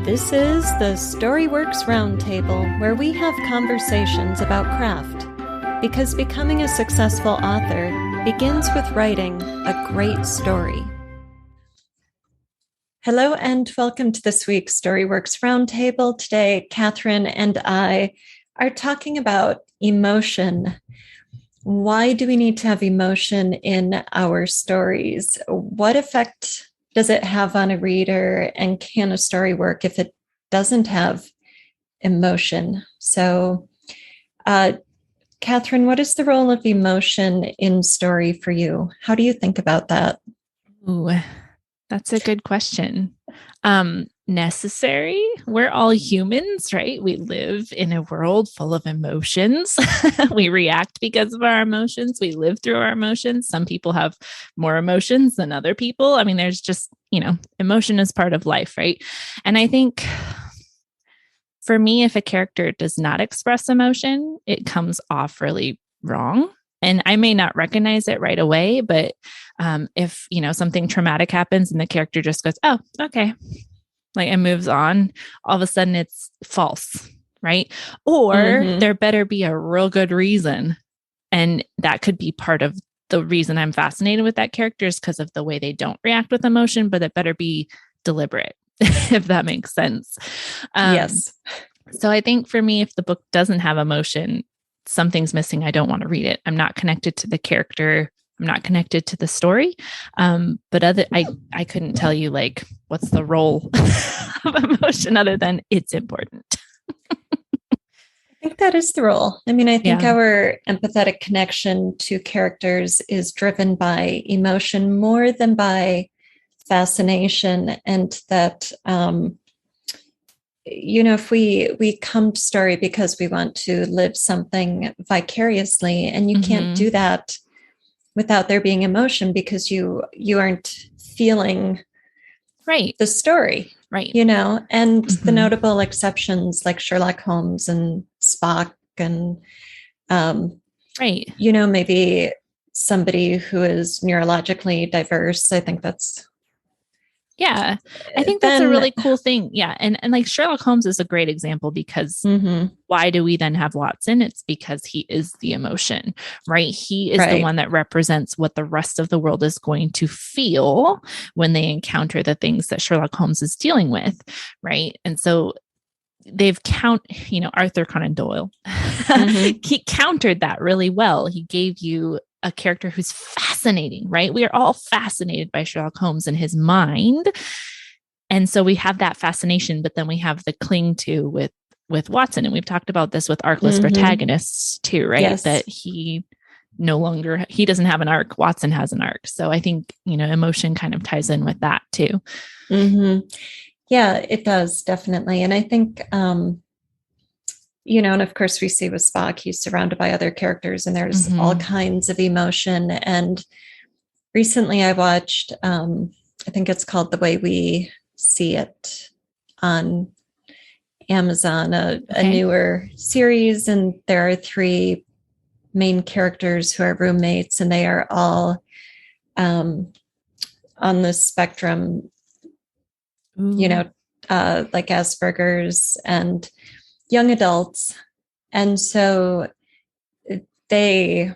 This is the Storyworks Roundtable, where we have conversations about craft. Because becoming a successful author begins with writing a great story. Hello and welcome to this week's Storyworks Roundtable. Today, Kathryn and I are talking about emotion. Why do we need to have emotion in our stories? What effect does it have on a reader? And can a story work if it doesn't have emotion? So, Kathryn, what is the role of emotion in story for you? How do you think about that? Ooh, that's a good question. Necessary. We're all humans, right? We live in a world full of emotions. We react because of our emotions. We live through our emotions. Some people have more emotions than other people. I mean, there's just, emotion is part of life, right? And I think for me, if a character does not express emotion, it comes off really wrong. And I may not recognize it right away, but if, something traumatic happens and the character just goes, oh, okay, and moves on, all of a sudden it's false, right? Or there better be a real good reason. And that could be part of the reason I'm fascinated with that character is because of the way they don't react with emotion, but it better be deliberate, if that makes sense. Yes. So I think for me, if the book doesn't have emotion, something's missing. I don't want to read it. I'm not connected to the character. I'm not connected to the story. But I couldn't tell you what's the role of emotion other than it's important. I think that is the role. I mean, I think our empathetic connection to characters is driven by emotion more than by fascination. And that, if we come to story because we want to live something vicariously, and you can't do that without there being emotion because you aren't feeling the story. Right. And the notable exceptions like Sherlock Holmes and Spock and, maybe somebody who is neurologically diverse. I think that's. Yeah, I think that's a really cool thing. Yeah. And like Sherlock Holmes is a great example because why do we then have Watson? It's because he is the emotion, right? He is the one that represents what the rest of the world is going to feel when they encounter the things that Sherlock Holmes is dealing with, right? And so they've Arthur Conan Doyle, he countered that really well. He gave you a character who's fascinating, right? We are all fascinated by Sherlock Holmes and his mind. And so we have that fascination, but then we have the cling to with Watson. And we've talked about this with arcless protagonists too, right? Yes. That he doesn't have an arc. Watson has an arc. So I think, emotion kind of ties in with that too. Yeah, it does, definitely. And I think, and of course we see with Spock, he's surrounded by other characters and there's all kinds of emotion. And recently I watched, I think it's called The Way We See It on Amazon, a newer series. And there are 3 main characters who are roommates, and they are all on the spectrum, like Asperger's and young adults. And so they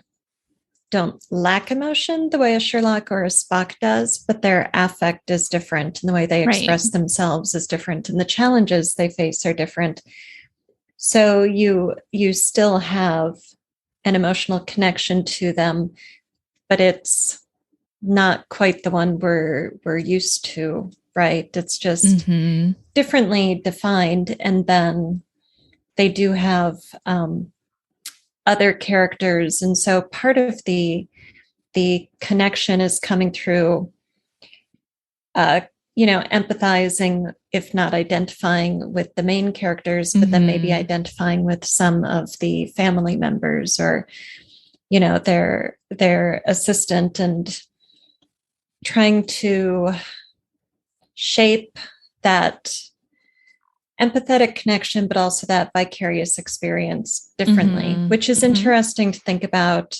don't lack emotion the way a Sherlock or a Spock does, but their affect is different and the way they express themselves is different and the challenges they face are different. So you still have an emotional connection to them, but it's not quite the one we're used to, right? It's just differently defined. And then they do have other characters. And so part of the connection is coming through, empathizing, if not identifying with the main characters, but then maybe identifying with some of the family members or, their assistant, and trying to shape that empathetic connection, but also that vicarious experience differently, which is interesting to think about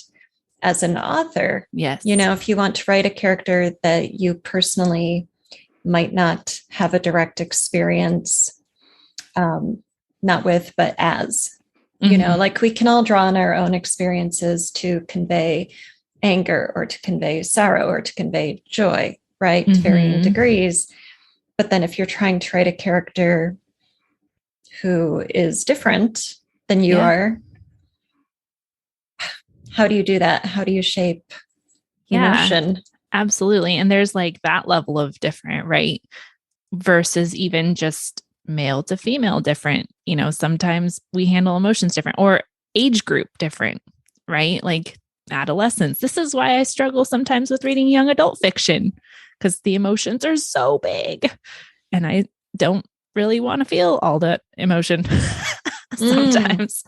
as an author. Yes. If you want to write a character that you personally might not have a direct experience not with, but as, Mm-hmm. like we can all draw on our own experiences to convey anger or to convey sorrow or to convey joy, right? To varying Mm-hmm. degrees. But then if you're trying to write a character who is different than you Yeah. are, how do you do that? How do you shape Yeah, emotion? absolutely. And there's like that level of different, right? Versus even just male to female different. Sometimes we handle emotions different or age group different, right? Like adolescence. This is why I struggle sometimes with reading young adult fiction because the emotions are so big and I don't really want to feel all that emotion Mm. sometimes.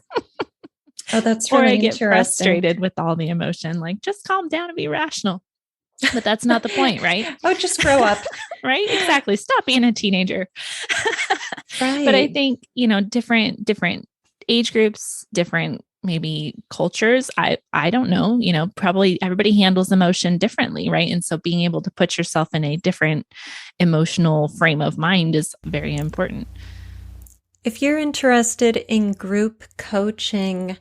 Oh, that's Or really I get interesting. frustrated with all the emotion, like just calm down and be rational. But that's not the point, right? Oh, just grow up. Right? Exactly. Stop being a teenager. But I Right. think, different age groups, different maybe cultures. I don't know, probably everybody handles emotion differently, right? And so being able to put yourself in a different emotional frame of mind is very important. If you're interested in group coaching,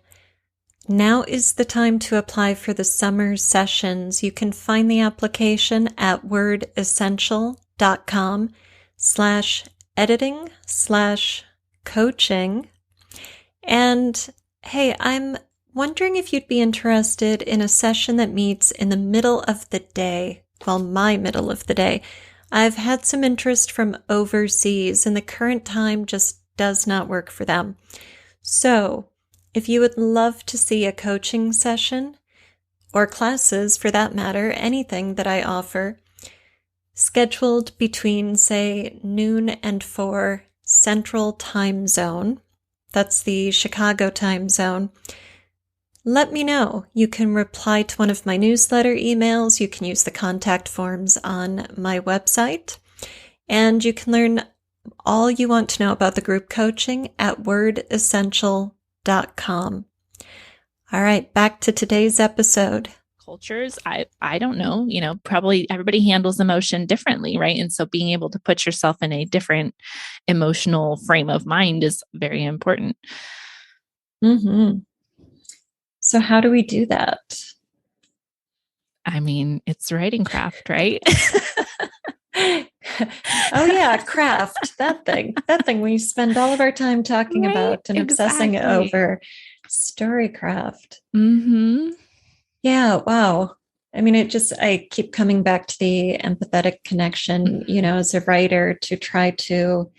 now is the time to apply for the summer sessions. You can find the application at wordessential.com/editing/coaching. And hey, I'm wondering if you'd be interested in a session that meets in the middle of the day. Well, my middle of the day. I've had some interest from overseas, and the current time just does not work for them. So, if you would love to see a coaching session, or classes for that matter, anything that I offer, scheduled between, say, noon and 4 Central Time Zone, that's the Chicago time zone, let me know. You can reply to one of my newsletter emails, you can use the contact forms on my website, and you can learn all you want to know about the group coaching at wordessential.com. All right, back to today's episode. Cultures, I don't know, probably everybody handles emotion differently, right? And so being able to put yourself in a different emotional frame of mind is very important. Mm-hmm. So, how do we do that? I mean, it's writing craft, right? Oh, yeah, craft, that thing we spend all of our time talking Right, about and obsessing exactly. over, storycraft. Mm-hmm. Yeah, wow. I mean, I keep coming back to the empathetic connection, as a writer to try to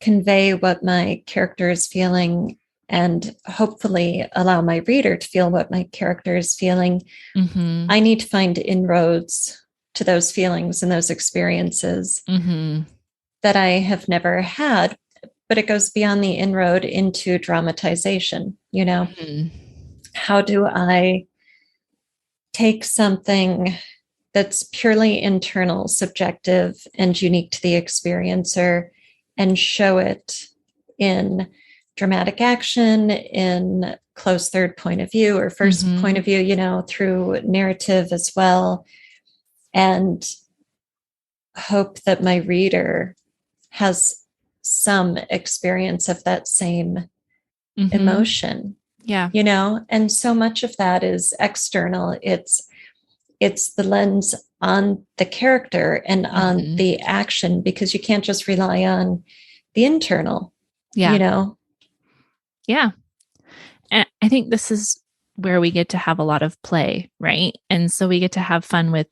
convey what my character is feeling and hopefully allow my reader to feel what my character is feeling. Mm-hmm. I need to find inroads to those feelings and those experiences Mm-hmm. that I have never had, but it goes beyond the inroad into dramatization. Mm-hmm. How do I take something that's purely internal, subjective, and unique to the experiencer and show it in dramatic action, in close third point of view or first point Mm-hmm. of view, through narrative as well, and hope that my reader has some experience of that same Mm-hmm. emotion, Yeah. and so much of that is external. It's the lens on the character and on Mm-hmm. the action, because you can't just rely on the internal, you Yeah. know? Yeah. And I think this is where we get to have a lot of play, right? And so we get to have fun with,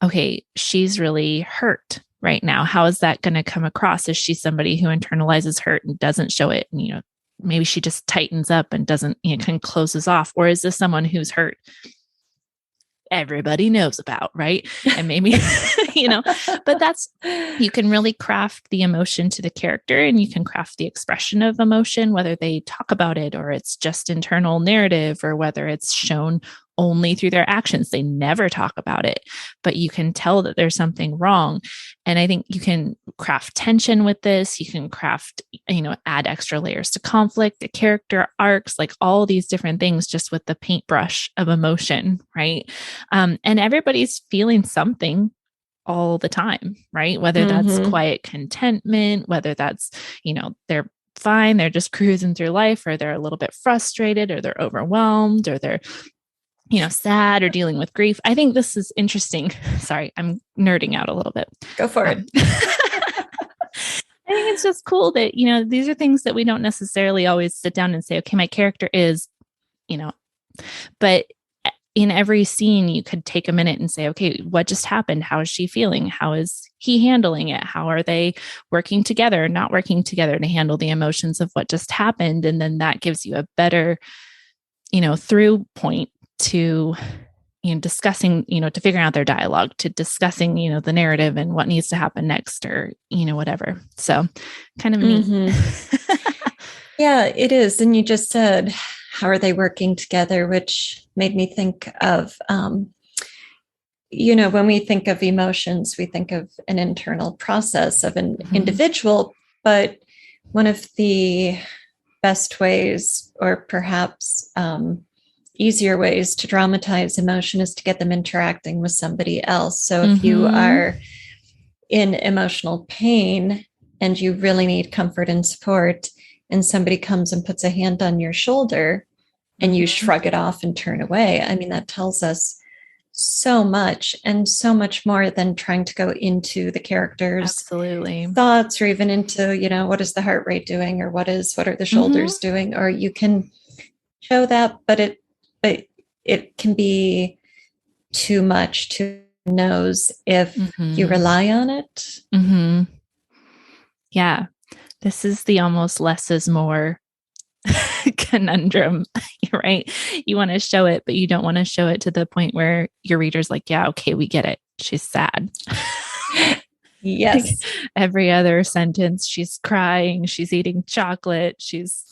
okay, she's really hurt right now. How is that going to come across? Is she somebody who internalizes hurt and doesn't show it? And, maybe she just tightens up and doesn't, kind of closes off. Or is this someone who's hurt everybody knows about, right? And maybe, but you can really craft the emotion to the character and you can craft the expression of emotion, whether they talk about it or it's just internal narrative or whether it's shown only through their actions. They never talk about it, but you can tell that there's something wrong. And I think you can craft tension with this. You can craft, add extra layers to conflict, the character arcs, like all these different things just with the paintbrush of emotion, right? And everybody's feeling something all the time, right? Whether that's Mm-hmm. quiet contentment, whether that's, they're fine. They're just cruising through life, or they're a little bit frustrated, or they're overwhelmed, or they're, sad or dealing with grief. I think this is interesting. Sorry, I'm nerding out a little bit. Go for it. I think it's just cool that, these are things that we don't necessarily always sit down and say, okay, my character is, but in every scene, you could take a minute and say, okay, what just happened? How is she feeling? How is he handling it? How are they working together, not working together to handle the emotions of what just happened? And then that gives you a better, through point to, discussing, to figuring out their dialogue, to discussing, the narrative and what needs to happen next, or, whatever. So kind of neat. Yeah, it is. And you just said, how are they working together? Which made me think of, when we think of emotions, we think of an internal process of an individual, but one of the best ways, or perhaps easier ways to dramatize emotion, is to get them interacting with somebody else. So if you are in emotional pain and you really need comfort and support, and somebody comes and puts a hand on your shoulder and you shrug it off and turn away, I mean, that tells us so much, and so much more than trying to go into the character's thoughts, or even into, what is the heart rate doing, or what are the shoulders doing, or you can show that, but it can be too much to nose if you rely on it. Yeah. This is the almost less is more conundrum, right? You want to show it, but you don't want to show it to the point where your reader's like, yeah, okay, we get it. She's sad. Yes. Like every other sentence, she's crying, she's eating chocolate, she's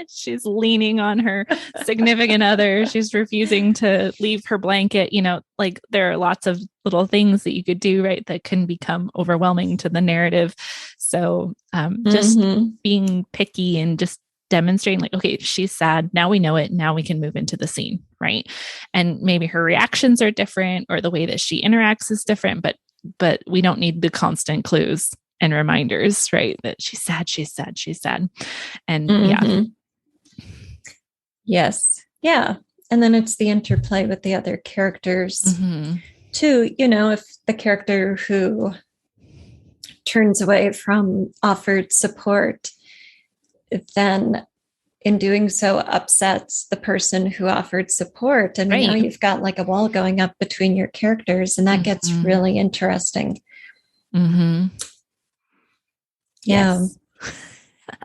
she's leaning on her significant other, she's refusing to leave her blanket. Like there are lots of little things that you could do, right, that can become overwhelming to the narrative. So just being picky and just demonstrating, like, okay, she's sad. Now we know it. Now we can move into the scene, right? And maybe her reactions are different, or the way that she interacts is different, but we don't need the constant clues and reminders, right? That she's sad, she's sad, she's sad. And yeah. Yes. Yeah. And then it's the interplay with the other characters too. If the character who turns away from offered support, then in doing so upsets the person who offered support. And now you've got like a wall going up between your characters, and that gets really interesting. Yeah.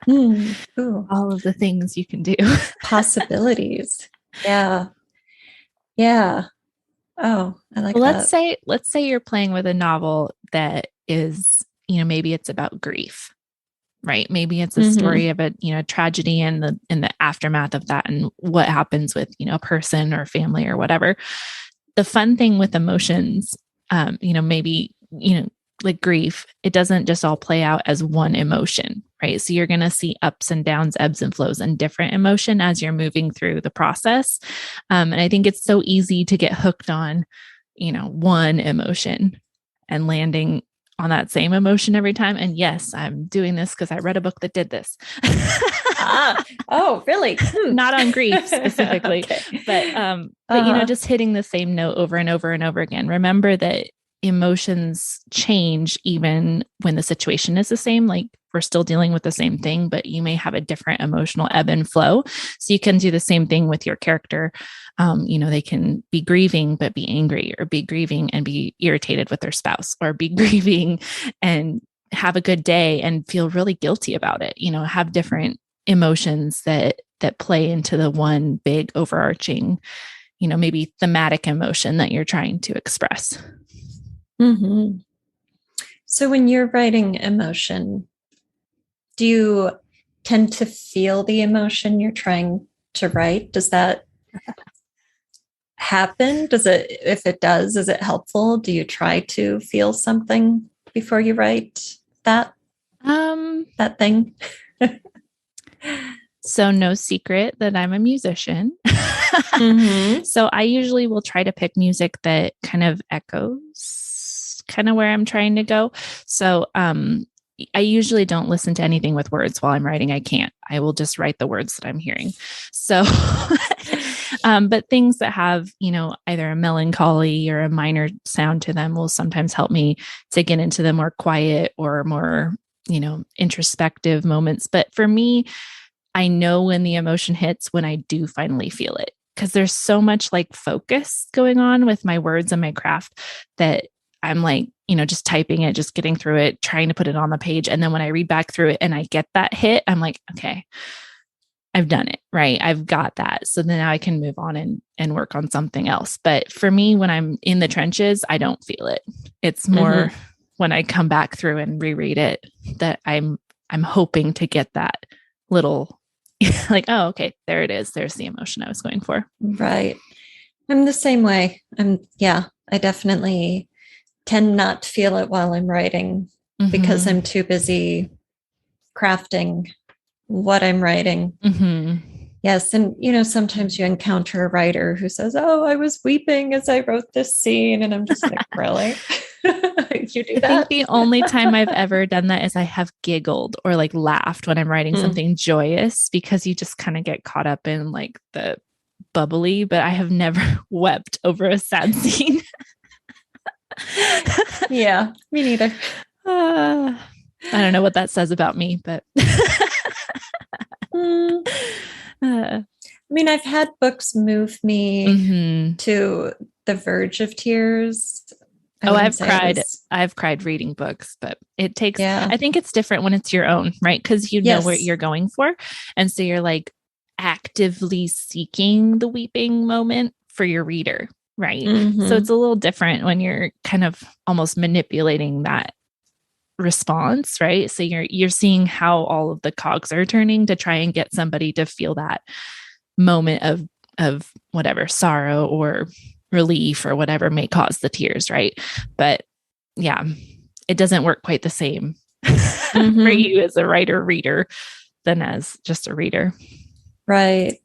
All of the things you can do. Possibilities. Yeah. Yeah. Oh, I like that. Let's say you're playing with a novel that is, maybe it's about grief, right? Maybe it's a story of a, tragedy and the aftermath of that, and what happens with, a person or family or whatever. The fun thing with emotions, maybe, like grief, it doesn't just all play out as one emotion, right? So you're going to see ups and downs, ebbs and flows, and different emotion as you're moving through the process. And I think it's so easy to get hooked on, one emotion and landing on that same emotion every time. And yes, I'm doing this because I read a book that did this. Oh, really? Not on grief specifically, but just hitting the same note over and over and over again. Remember that emotions change even when the situation is the same. Like we're still dealing with the same thing, but you may have a different emotional ebb and flow. So you can do the same thing with your character. They can be grieving, but be angry, or be grieving and be irritated with their spouse, or be grieving and have a good day and feel really guilty about it. Have different emotions that play into the one big overarching, maybe thematic emotion that you're trying to express. So when you're writing emotion, do you tend to feel the emotion you're trying to write? Does that happen? If it does, is it helpful? Do you try to feel something before you write that thing? So no secret that I'm a musician. So I usually will try to pick music that kind of echoes kind of where I'm trying to go. So I usually don't listen to anything with words while I'm writing. I can't. I will just write the words that I'm hearing. So, but things that have, either a melancholy or a minor sound to them will sometimes help me to get into the more quiet or more, introspective moments. But for me, I know when the emotion hits when I do finally feel it, because there's so much like focus going on with my words and my craft that I'm like, just typing it, just getting through it, trying to put it on the page. And then when I read back through it and I get that hit, I'm like, okay, I've done it, right? I've got that. So then now I can move on and work on something else. But for me, when I'm in the trenches, I don't feel it. It's more when I come back through and reread it that I'm hoping to get that little like, oh, okay, there it is. There's the emotion I was going for. Right. I'm the same way. I definitely tend not to feel it while I'm writing because I'm too busy crafting what I'm writing. Yes. And, sometimes you encounter a writer who says, oh, I was weeping as I wrote this scene. And I'm just like, really? You do that? I think the only time I've ever done that is I have giggled or like laughed when I'm writing something joyous, because you just kind of get caught up in like the bubbly, but I have never wept over a sad scene. Yeah, me neither. I don't know what that says about me, but I mean, I've had books move me to the verge of tears. I've cried reading books, but it takes, I think it's different when it's your own, right? Because know what you're going for. And so you're like actively seeking the weeping moment for your reader, right? So it's a little different when you're kind of almost manipulating that response, right? So you're seeing how all of the cogs are turning to try and get somebody to feel that moment of whatever sorrow or relief or whatever may cause the tears, right? But yeah, it doesn't work quite the same for you as a writer reader than as just a reader. Right.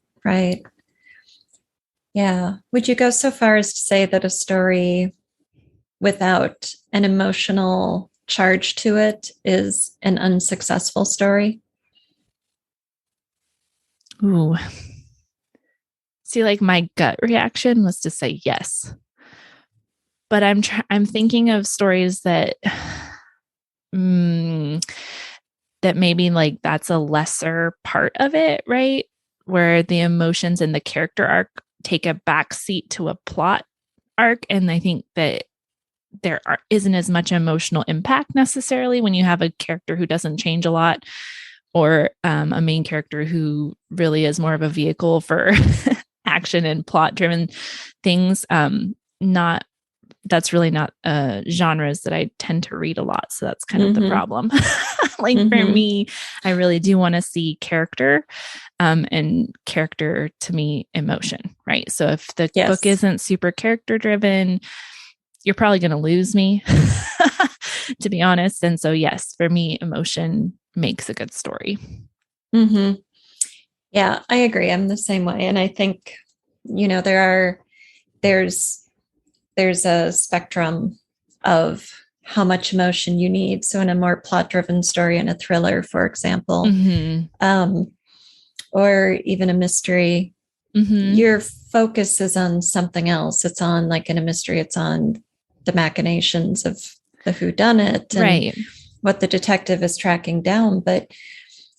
Yeah. Would you go so far as to say that a story without an emotional charge to it is an unsuccessful story? Ooh. See, like my gut reaction was to say yes. But I'm thinking of stories that that maybe like that's a lesser part of it, right? Where the emotions and the character arc take a backseat to a plot arc. And I think that there isn't as much emotional impact necessarily when you have a character who doesn't change a lot, or a main character who really is more of a vehicle for action and plot driven things. That's really not genres that I tend to read a lot. So that's kind of the problem. Like for me, I really do want to see character, and character to me, emotion, right? So if the book isn't super character driven, you're probably going to lose me, to be honest. And so, yes, for me, emotion makes a good story. Yeah, I agree. I'm the same way. And I think, there's a spectrum of how much emotion you need. So in a more plot-driven story, in a thriller, for example, or even a mystery, your focus is on something else. It's on, like in a mystery, it's on the machinations of the whodunit and what the detective is tracking down. But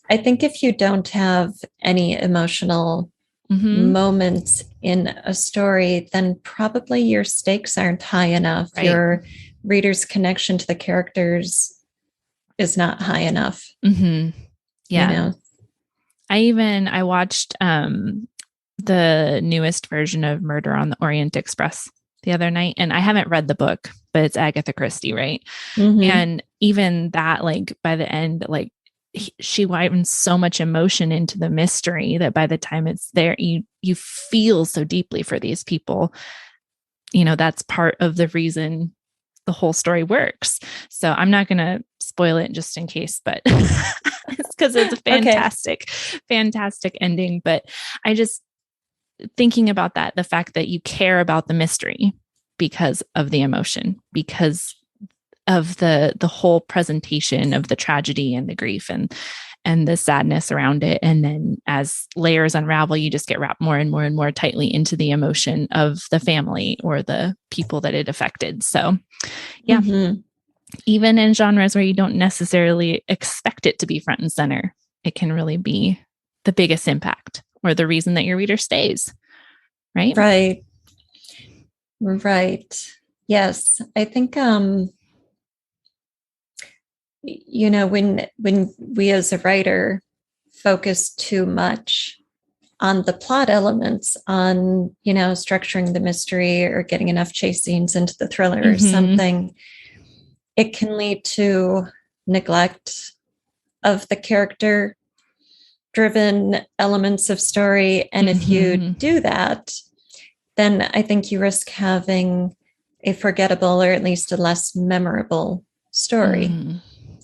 I think if you don't have any emotional moments in a story, then probably your stakes aren't high enough. Your reader's connection to the characters is not high enough. Yeah. I watched the newest version of Murder on the Orient Express the other night, and I haven't read the book, but it's Agatha Christie, right? And even that, like by the end, like she wivens so much emotion into the mystery that by the time it's there, you feel so deeply for these people. That's part of the reason the whole story works. So I'm not going to spoil it just in case, but it's because it's a fantastic ending. But I just thinking about that, the fact that you care about the mystery because of the emotion, because of the whole presentation of the tragedy and the grief and the sadness around it. And then as layers unravel, you just get wrapped more and more and more tightly into the emotion of the family or the people that it affected. So yeah, even in genres where you don't necessarily expect it to be front and center, it can really be the biggest impact or the reason that your reader stays. Right. Right. Yes. I think, when we as a writer focus too much on the plot elements, on, structuring the mystery or getting enough chase scenes into the thriller or something, it can lead to neglect of the character driven elements of story. And if you do that, then I think you risk having a forgettable or at least a less memorable story.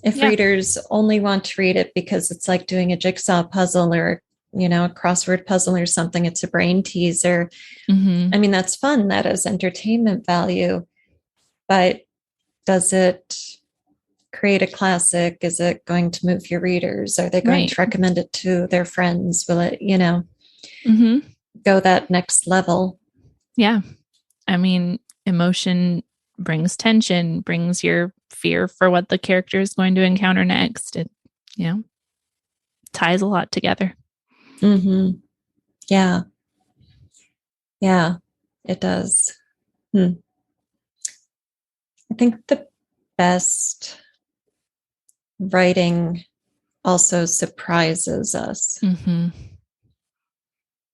If readers only want to read it because it's like doing a jigsaw puzzle or, a crossword puzzle or something, it's a brain teaser. I mean, that's fun. That is entertainment value. But does it create a classic? Is it going to move your readers? Are they going to recommend it to their friends? Will it, go that next level? Yeah. I mean, emotion brings tension, brings your fear for what the character is going to encounter next. It, ties a lot together. Yeah. Yeah, it does. I think the best writing also surprises us,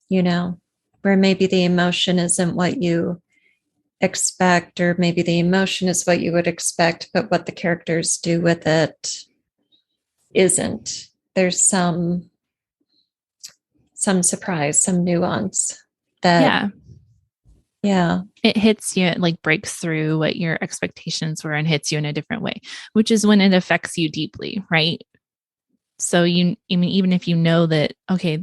where maybe the emotion isn't what you expect, or maybe the emotion is what you would expect, but what the characters do with it isn't. There's some surprise, some nuance that it hits you, it like breaks through what your expectations were and hits you in a different way, which is when it affects you deeply, right? So even if you know that, okay,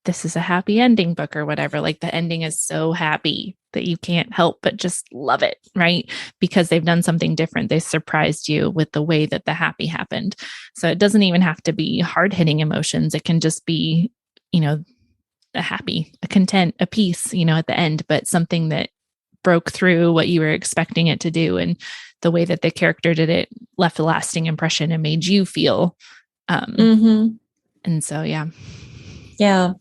this is a happy ending book or whatever, like the ending is so happy that you can't help but just love it, right? Because they've done something different. They surprised you with the way that the happy happened. So it doesn't even have to be hard-hitting emotions. It can just be, a happy, a content, a peace, at the end, but something that broke through what you were expecting it to do. And the way that the character did it left a lasting impression and made you feel. And so, yeah. Yeah.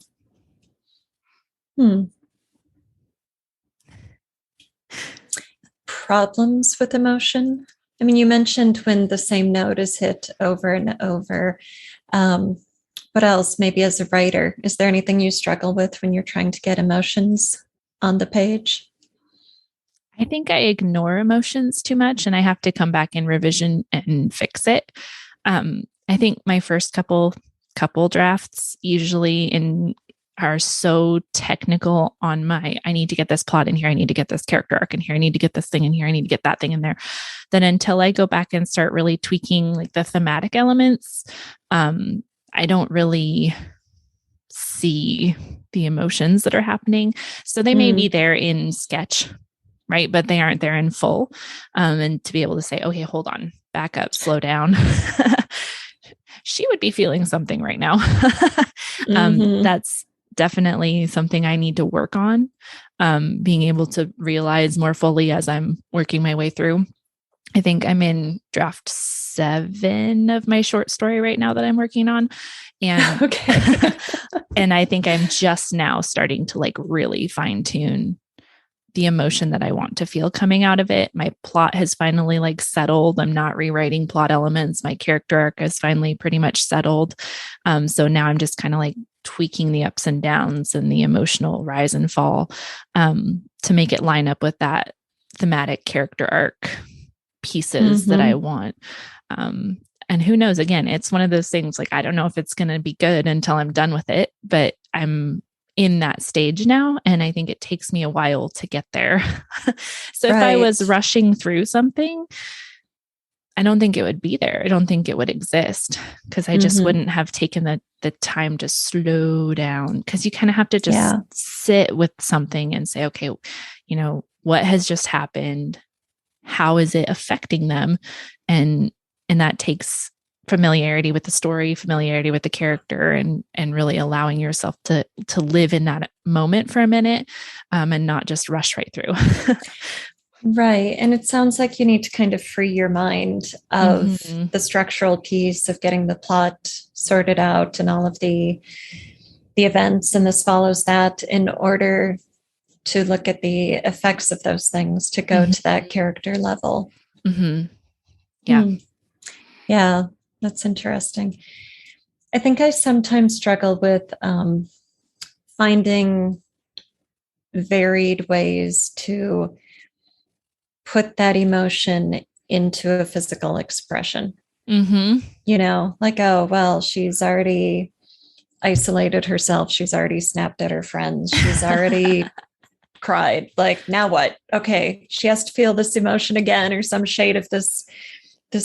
Problems with emotion. I mean, you mentioned when the same note is hit over and over. What else? Maybe as a writer, is there anything you struggle with when you're trying to get emotions on the page? I think I ignore emotions too much and I have to come back in revision and fix it. I think my first couple drafts usually are so technical on I need to get this plot in here. I need to get this character arc in here. I need to get this thing in here. I need to get that thing in there. Then until I go back and start really tweaking like the thematic elements, I don't really see the emotions that are happening. So they may be there in sketch, right? But they aren't there in full. And to be able to say, okay, hold on, back up, slow down. She would be feeling something right now. That's definitely something I need to work on. Being able to realize more fully as I'm working my way through. I think I'm in draft 7 of my short story right now that I'm working on. And okay. And I think I'm just now starting to like really fine tune the emotion that I want to feel coming out of it. My plot has finally like settled. I'm not rewriting plot elements. My character arc is finally pretty much settled. So now I'm just kind of like tweaking the ups and downs and the emotional rise and fall to make it line up with that thematic character arc pieces that I want. And who knows, again, it's one of those things like, I don't know if it's going to be good until I'm done with it, but I'm in that stage now. And I think it takes me a while to get there. So if I was rushing through something, I don't think it would be there. I don't think it would exist because I just wouldn't have taken the time to slow down, because you kind of have to just sit with something and say, okay, what has just happened? how is it affecting them? And that takes familiarity with the story, familiarity with the character, and really allowing yourself to live in that moment for a minute, and not just rush right through. Right. And it sounds like you need to kind of free your mind of the structural piece of getting the plot sorted out and all of the events, and this follows that, in order to look at the effects of those things, to go to that character level. Yeah. Yeah, that's interesting. I think I sometimes struggle with finding varied ways to put that emotion into a physical expression. You know, like, oh, well, she's already isolated herself. She's already snapped at her friends. She's already cried. Like, now what? Okay, she has to feel this emotion again, or some shade of this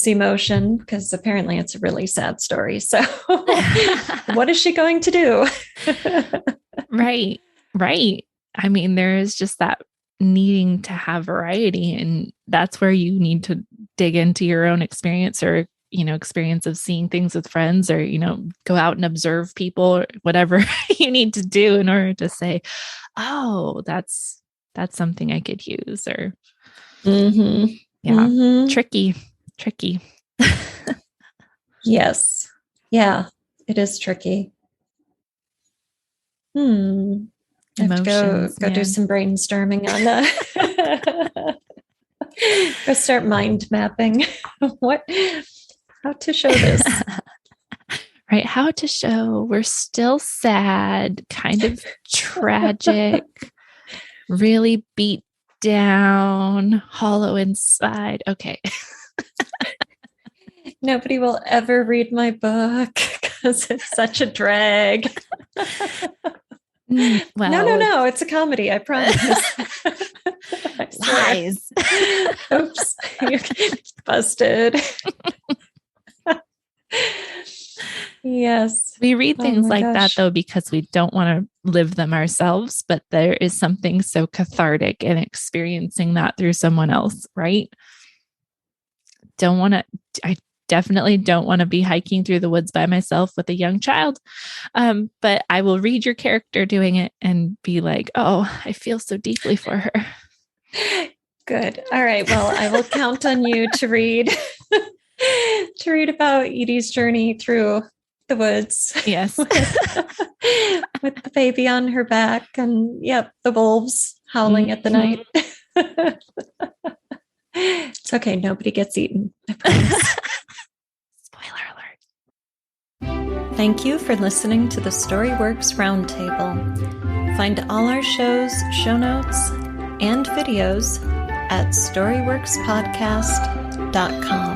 emotion, because apparently it's a really sad story. So what is she going to do? Right. I mean, there is just that needing to have variety, and that's where you need to dig into your own experience, or experience of seeing things with friends, or go out and observe people, or whatever you need to do in order to say, oh, that's something I could use. Or tricky. Yes. Yeah, it is tricky. I have to go do some brainstorming on that. Go start mind mapping. How to show this. Right. How to show we're still sad, kind of tragic, really beat down, hollow inside. Okay. Nobody will ever read my book because it's such a drag. Well, no. It's a comedy. I promise. Lies. Oops. You busted. Yes. We read things like that, though, because we don't want to live them ourselves, but there is something so cathartic in experiencing that through someone else, right? I definitely don't want to be hiking through the woods by myself with a young child. But I will read your character doing it and be like, oh, I feel so deeply for her. Good. All right. Well, I will count on you to read about Edie's journey through the woods. Yes. with the baby on her back, and the wolves howling at the night. It's okay. Nobody gets eaten. I promise. Spoiler alert. Thank you for listening to the Storyworks Roundtable. Find all our shows, show notes, and videos at storyworkspodcast.com.